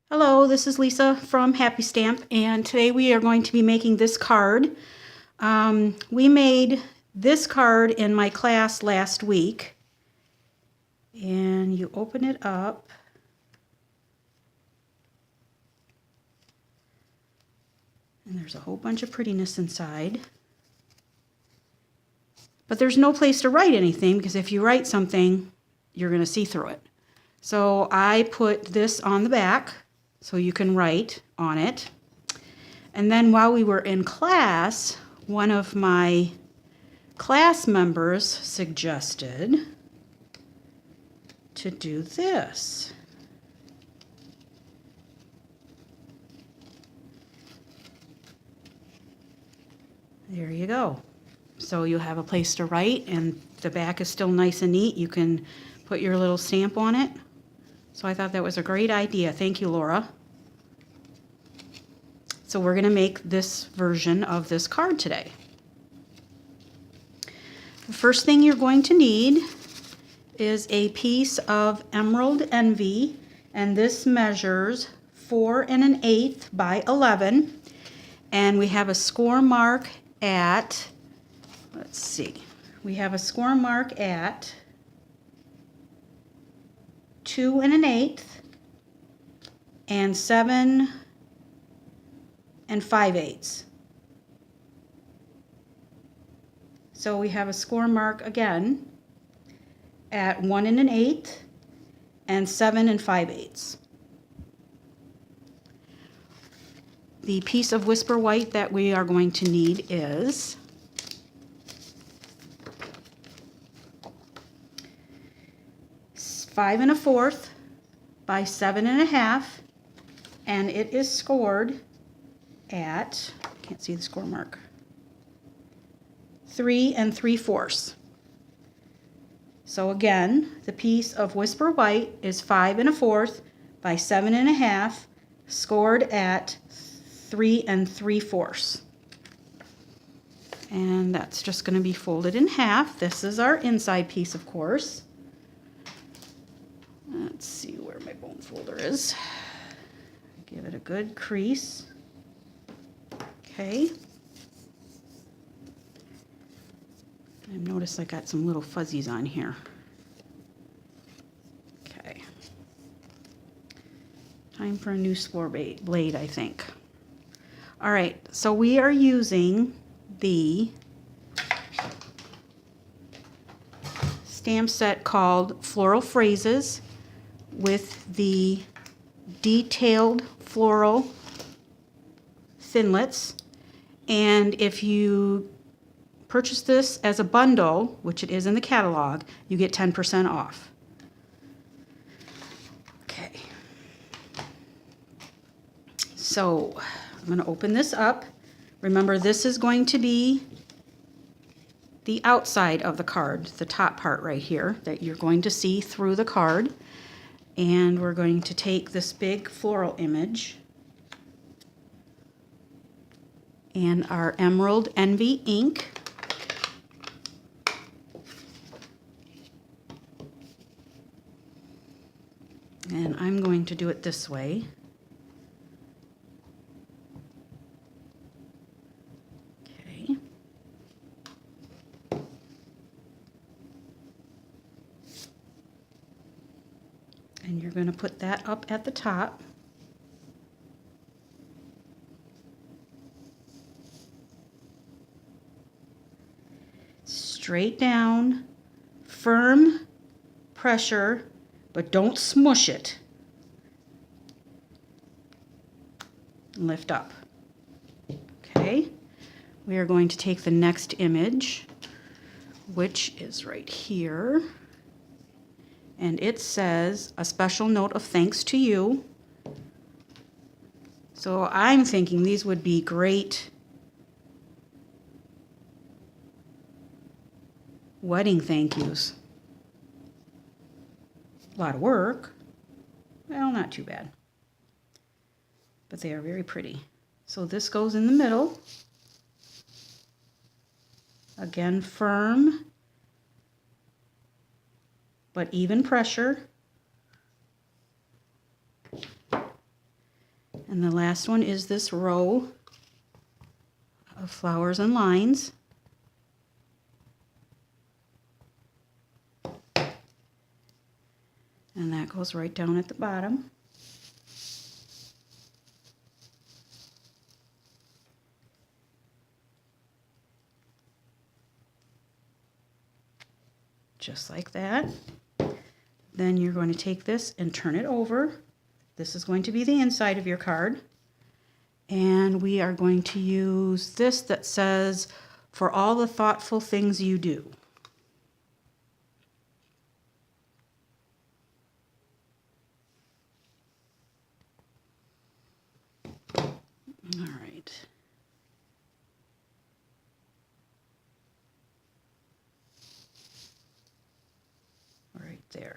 Hello, this is Lisa from Happy Stamp, and today we are going to be making this card. We made this card in my class last week, and you open it up. And there's a whole bunch of prettiness inside. But there's no place to write anything, because if you write something, you're going to see through it. So I put this on the back so you can write on it. And then while we were in class, one of my class members suggested to do this. There you go. So you have a place to write, and the back is still nice and neat. You can put your little stamp on it. So I thought that was a great idea. Thank you, Laura. So we're going to make this version of this card today. The first thing you're going to need is a piece of Emerald Envy, and this measures 4 1/8 by 11, and we have a score mark at, let's see, we have a score mark at 2 1/8 and 7 5/8. So we have a score mark again at 1 1/8 and 7 5/8. The piece of Whisper White that we are going to need is five 1/4 by 7 1/2, and it is scored at, can't see the score mark, 3 3/4. So again, the piece of Whisper White is 5 1/4 by 7 1/2, scored at 3 3/4. And that's just going to be folded in half. This is our inside piece, of course. Let's see where my bone folder is. Give it a good crease. Okay. I notice I got some little fuzzies on here. Okay. Time for a new spool blade, I think. All right, so we are using the stamp set called Floral Phrases with the detailed floral thinlits. And if you purchase this as a bundle, which it is in the catalog, you get 10% off. Okay. So I'm going to open this up. Remember, this is going to be the outside of the card, the top part right here that you're going to see through the card. And we're going to take this big floral image and our Emerald Envy ink. And I'm going to do it this way. Okay. And you're going to put that up at the top. Straight down, firm pressure, but don't smush it. Lift up. Okay, we are going to take the next image, which is right here, and it says, "A special note of thanks to you." So I'm thinking these would be great wedding thank yous. A lot of work. Well, not too bad. But they are very pretty. So this goes in the middle. Again, firm, but even pressure. And the last one is this row of flowers and lines. And that goes right down at the bottom. Just like that. Then you're going to take this and turn it over. This is going to be the inside of your card. And we are going to use this that says, "For all the thoughtful things you do." All right. Right there.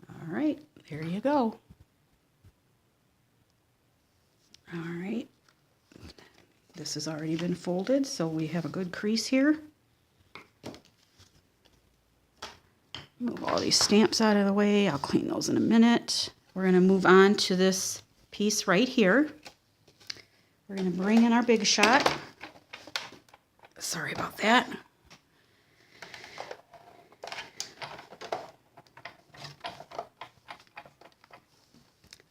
All right, there you go. All right. This has already been folded, so we have a good crease here. Move all these stamps out of the way. I'll clean those in a minute. We're going to move on to this piece right here. We're going to bring in our Big Shot. Sorry about that.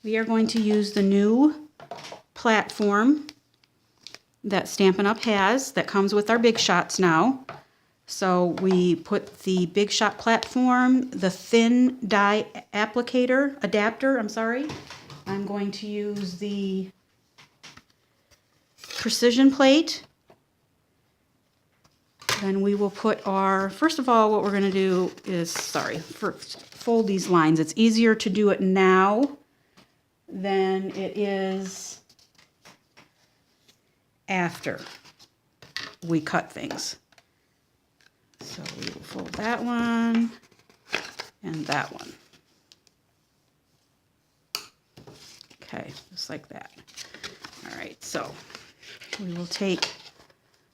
We are going to use the new platform that Stampin' Up! Has that comes with our Big Shots now. So we put the Big Shot platform, the thin die adapter, I'm going to use the precision plate. Then we will put our, first of all, what we're going to do is, first fold these lines. It's easier to do it now than it is after we cut things. So we will fold that one and that one. Okay, just like that. All right, so we will take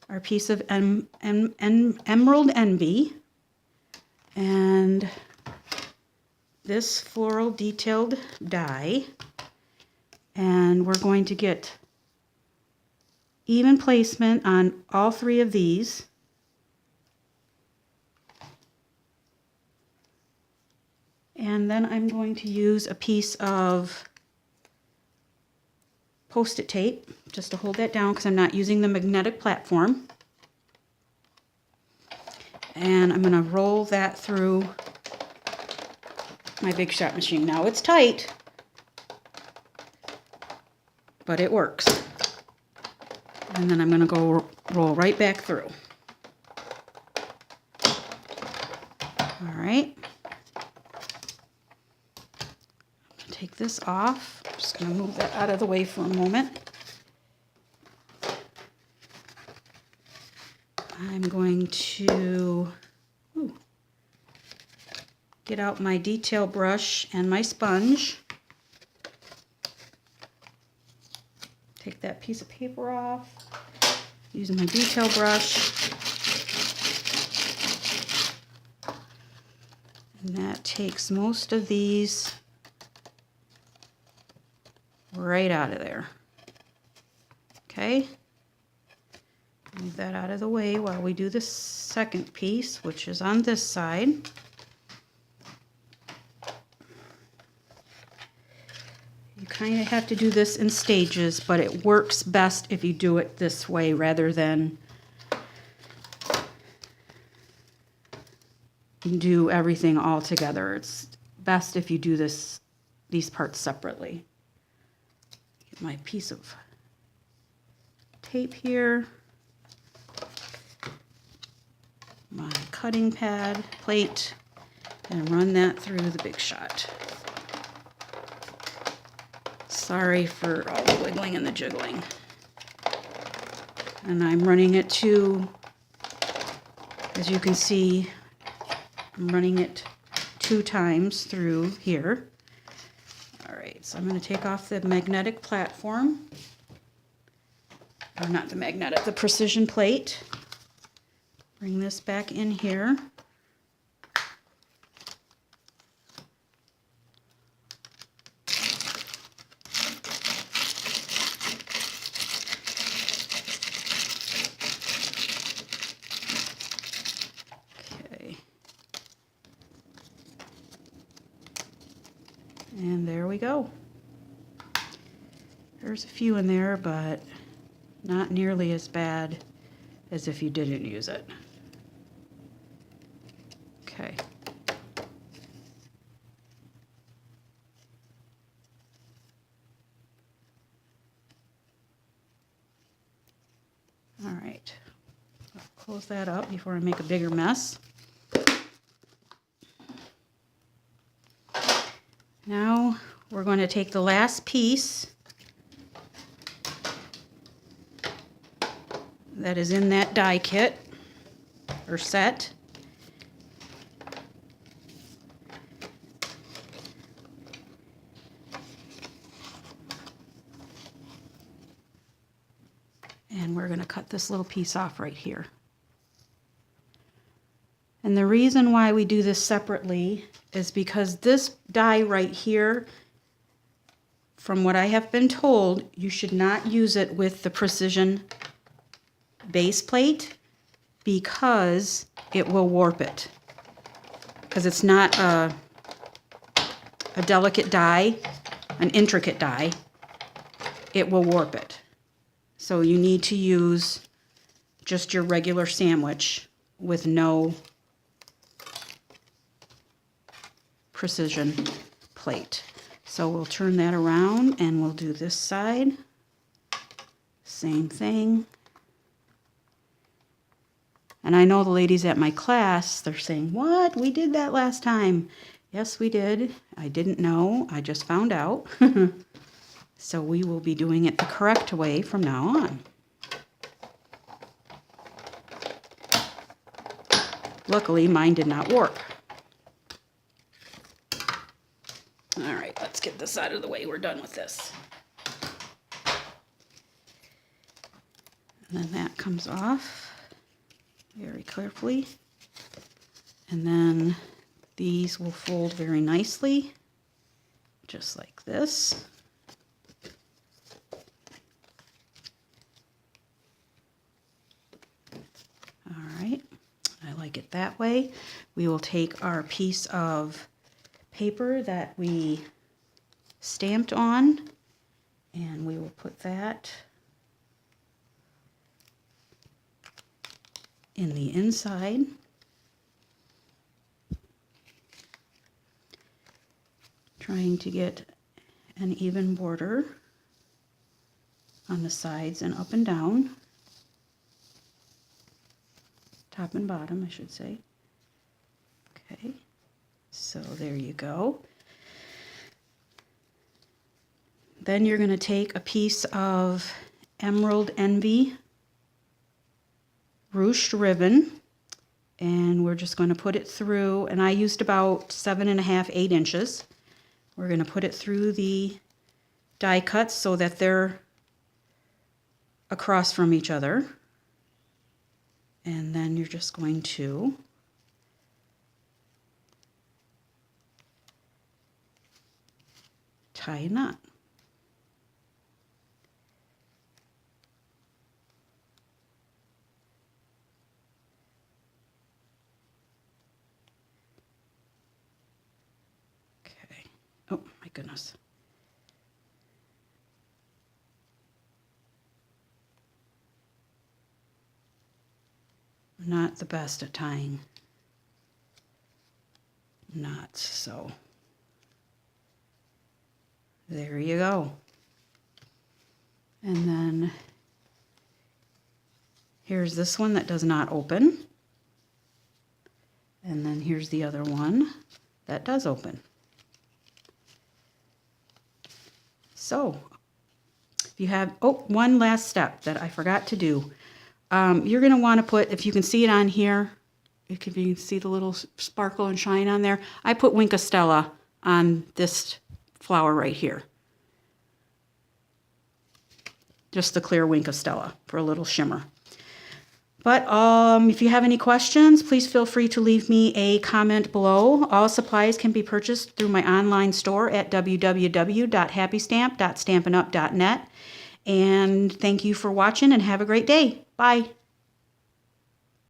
our piece of Emerald Envy and this floral detailed die, and we're going to get even placement on all three of these. And then I'm going to use a piece of Post-it tape just to hold that down because I'm not using the magnetic platform. And I'm going to roll that through my Big Shot machine. Now it's tight, but it works. And then I'm going to go roll right back through. All right. Take this off. I'm just going to move that out of the way for a moment. I'm going to get out my detail brush and my sponge. Take that piece of paper off. Using my detail brush. And that takes most of these right out of there. Okay, move that out of the way while we do the second piece, which is on this side. You kind of have to do this in stages, but it works best if you do it this way rather than do everything all together. It's best if you do these parts separately. My piece of tape here, my cutting pad plate, and run that through the Big Shot. Sorry for all the wiggling and the jiggling. And I'm running it to, as you can see, I'm running it 2 times through here. So I'm going to take off the magnetic platform, or not the magnetic, the precision plate. Bring this back in here. And there we go. There's a few in there, but not nearly as bad as if you didn't use it. Okay. All right. I'll close that up before I make a bigger mess. Now we're going to take the last piece that is in that die kit or set. And we're going to cut this little piece off right here. And the reason why we do this separately is because this die right here, from what I have been told, you should not use it with the precision base plate because it will warp it. Because it's not a delicate die, an intricate die, it will warp it. So you need to use just your regular sandwich with no precision plate. So we'll turn that around and we'll do this side. Same thing. And I know the ladies at my class, they're saying, "What? We did that last time." Yes, we did. I didn't know. I just found out. So we will be doing it the correct way from now on. Luckily, mine did not warp. All right, let's get this out of the way. We're done with this. And then that comes off very carefully. And then these will fold very nicely, just like this. All right, I like it that way. We will take our piece of paper that we stamped on and we will put that in the inside. Trying to get an even border on the sides and up and down. Top and bottom, I should say. Okay, so there you go. Then you're going to take a piece of Emerald Envy ruched ribbon, and we're just going to put it through, and I used about 7.5, 8 inches. We're going to put it through the die cuts so that they're across from each other. And then you're just going to tie a knot. Okay. Oh my goodness. Not the best at tying knots, so there you go. And then here's this one that does not open. And then here's the other one that does open. So if you have, oh, one last step that I forgot to do. You're going to want to put, if you can see it on here, if you can see the little sparkle and shine on there, I put Wink Stella on this flower right here. Just the clear Wink Stella for a little shimmer. But if you have any questions, please feel free to leave me a comment below. All supplies can be purchased through my online store at www.happystamp.stampinup.net. And thank you for watching and have a great day. Bye.